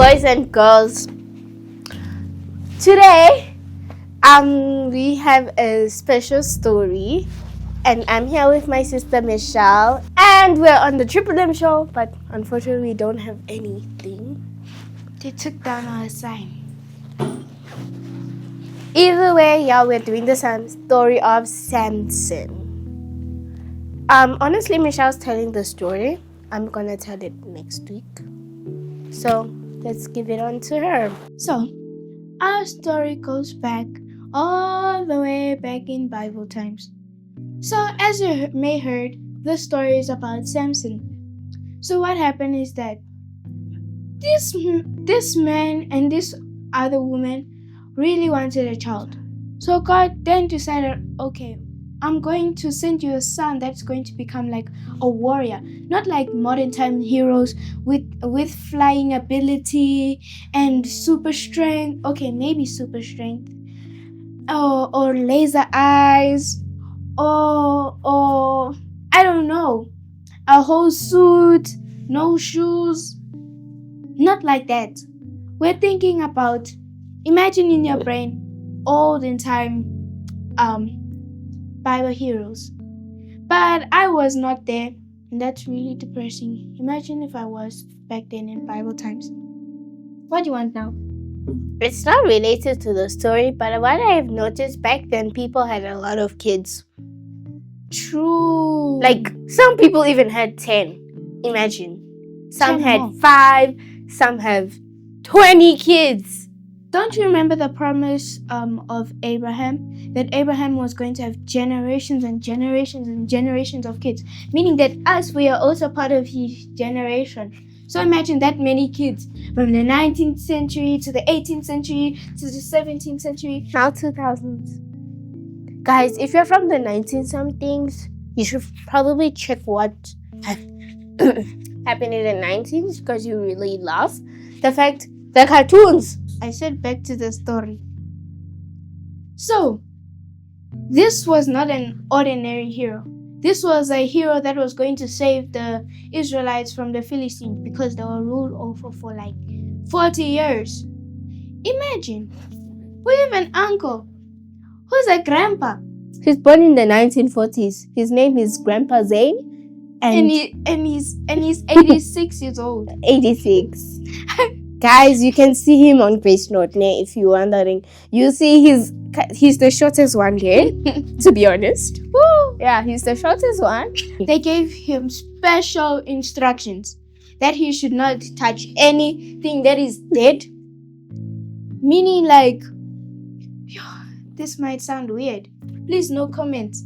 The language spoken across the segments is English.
boys and girls. Today, we have a special story, and I'm here with my sister Michelle, and we're on the TripleM show, but unfortunately, we don't have anything. They took down our sign. Either way, yeah, we're doing the story of Samson. Honestly, Michelle's telling the story. I'm gonna tell it next week. So let's give it on to her. So, our story goes back all the way back in Bible times. So, as you may heard, the story is about Samson. So, what happened is that this man and this other woman really wanted a child. So, God then decided, okay, I'm going to send you a son that's going to become like a warrior, not like modern time heroes with flying ability and super strength. Okay, maybe super strength, or laser eyes, or I don't know, a whole suit, no shoes. Not like that. We're thinking about, imagine in your brain all the time Bible heroes. But I was not there, and that's really depressing. Imagine if I was back then in Bible times. What do you want now? It's not related to the story, but what I have noticed back then, people had a lot of kids. True. Like, some people even had 10. Imagine. Some 10 had more. 5, some have 20 kids. Don't you remember the promise of Abraham? That Abraham was going to have generations and generations and generations of kids. Meaning that us, we are also part of his generation. So imagine that many kids. From the 19th century to the 18th century to the 17th century. Now 2000s. Guys, if you're from the 19-somethings, you should probably check what happened in the 19s, because you really love the cartoons. I said back to the story. So, this was not an ordinary hero. This was a hero that was going to save the Israelites from the Philistines, because they were ruled over for like 40 years. Imagine, we have an uncle who's a grandpa. He's born in the 1940s. His name is Grandpa Zane. And he's 86 years old. 86. Guys, you can see him on Grace Note, if you're wondering. You see he's the shortest one there, to be honest. Woo! Yeah, he's the shortest one. They gave him special instructions that he should not touch anything that is dead. Meaning like, this might sound weird. Please, no comments.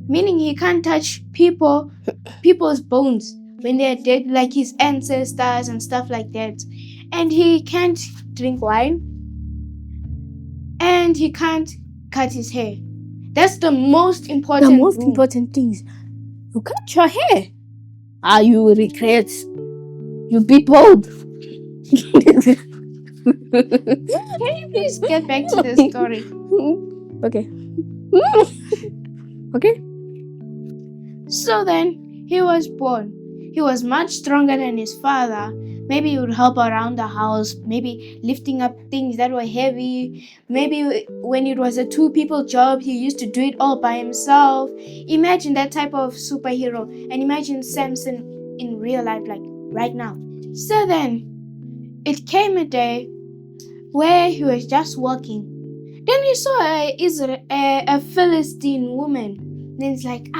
Meaning he can't touch people's bones when they're dead, like his ancestors and stuff like that. And he can't drink wine. And he can't cut his hair. That's the most important The most rule. important things. You cut your hair. You will regret. You'll be bold. Can you please get back to the story? Okay. Okay. So then, he was born. He was much stronger than his father. Maybe he would help around the house, maybe lifting up things that were heavy. Maybe when it was a 2-people job, he used to do it all by himself. Imagine that type of superhero. And imagine Samson in real life, like right now. So then, it came a day where he was just walking. Then he saw a Philistine woman. Then he's like,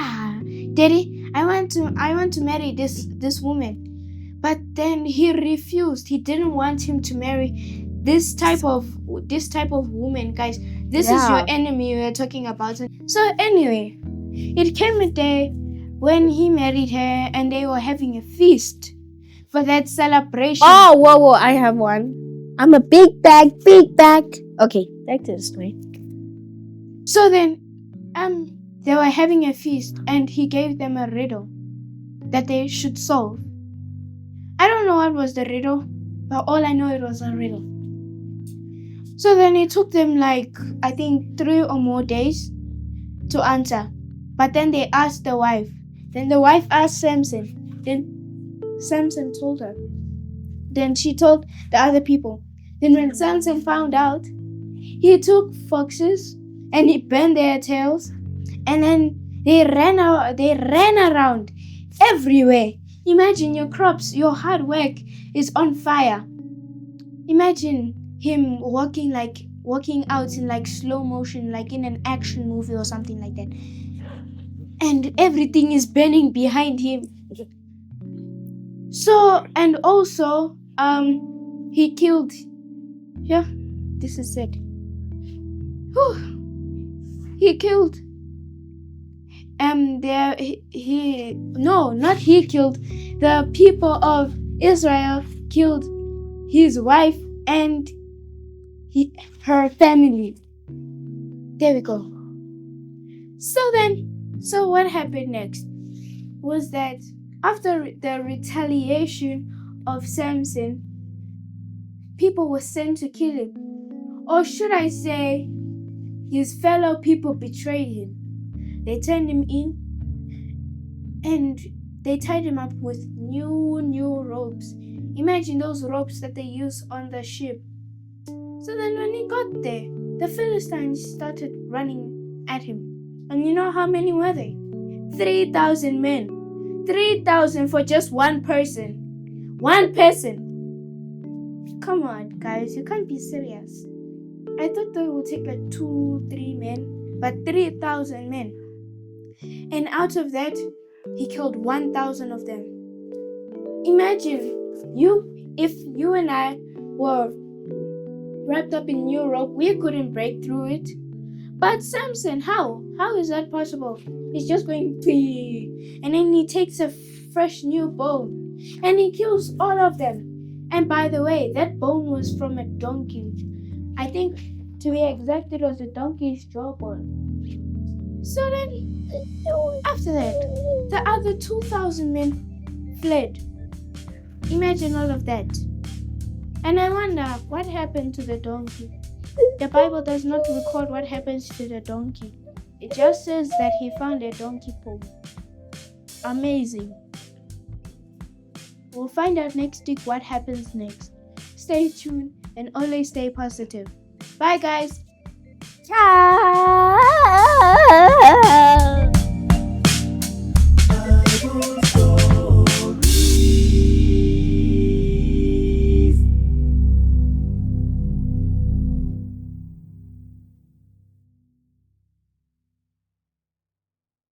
Daddy, I want to marry this woman. But then he refused. He didn't want him to marry this type of woman, guys. This is your enemy we are talking about. So anyway, it came a day when he married her and they were having a feast for that celebration. Oh, whoa, I have one. I'm a big bag. Okay, back to the story. So then, they were having a feast and he gave them a riddle that they should solve. I don't know what was the riddle, but all I know it was a riddle. So then it took them like, I think 3 or more days to answer. But then they asked the wife. Then the wife asked Samson. Then Samson told her. Then she told the other people. Then when Samson found out, he took foxes and he bent their tails, and then they ran around everywhere. Imagine your crops, your hard work is on fire. Imagine him walking out in like slow motion, like in an action movie or something like that. And everything is burning behind him. So, and also, he killed. Yeah, this is it. He killed. He killed. The people of Israel killed his wife and her family. There we go. So what happened next was that after the retaliation of Samson, people were sent to kill him. Or should I say, his fellow people betrayed him. They turned him in and they tied him up with new ropes. Imagine those ropes that they use on the ship. So then when he got there, the Philistines started running at him. And you know how many were they? 3,000 men. 3,000 for just one person. One person. Come on, guys, you can't be serious. I thought they would take like 2-3 men, but 3,000 men. And out of that, he killed 1,000 of them. Imagine if you and I were wrapped up in new rope, we couldn't break through it. But Samson, how? How is that possible? He's just going pee, and then he takes a fresh new bone and he kills all of them. And by the way, that bone was from a donkey. I think, to be exact, it was a donkey's jawbone. So then, after that, the other 2,000 men fled. Imagine all of that. And I wonder, what happened to the donkey? The Bible does not record what happens to the donkey. It just says that he found a donkey pole. Amazing. We'll find out next week what happens next. Stay tuned and always stay positive. Bye, guys. Ciao.